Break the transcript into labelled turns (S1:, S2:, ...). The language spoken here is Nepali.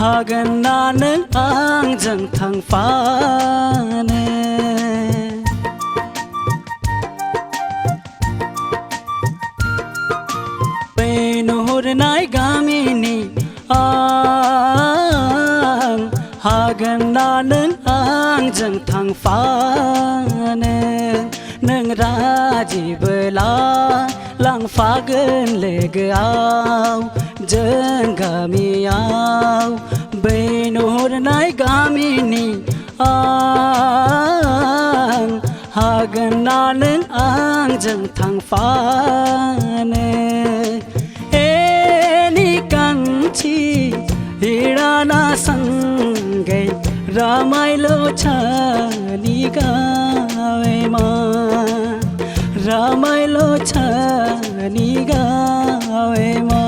S1: हागोन ना नों आंजों थांफानो बै नुहुरनाय गामिनि आं हागोन ना नों आंजों थांफानो नों राजिबोला लांफागोन लोगोआव जों गामियाव बै नुहुरनाय गामिनि आं हागोन ना नों आंजों थांफानो एनिकांची हिराना संगै रामायलो छानी गावेमा रामायलो छानी गावेमा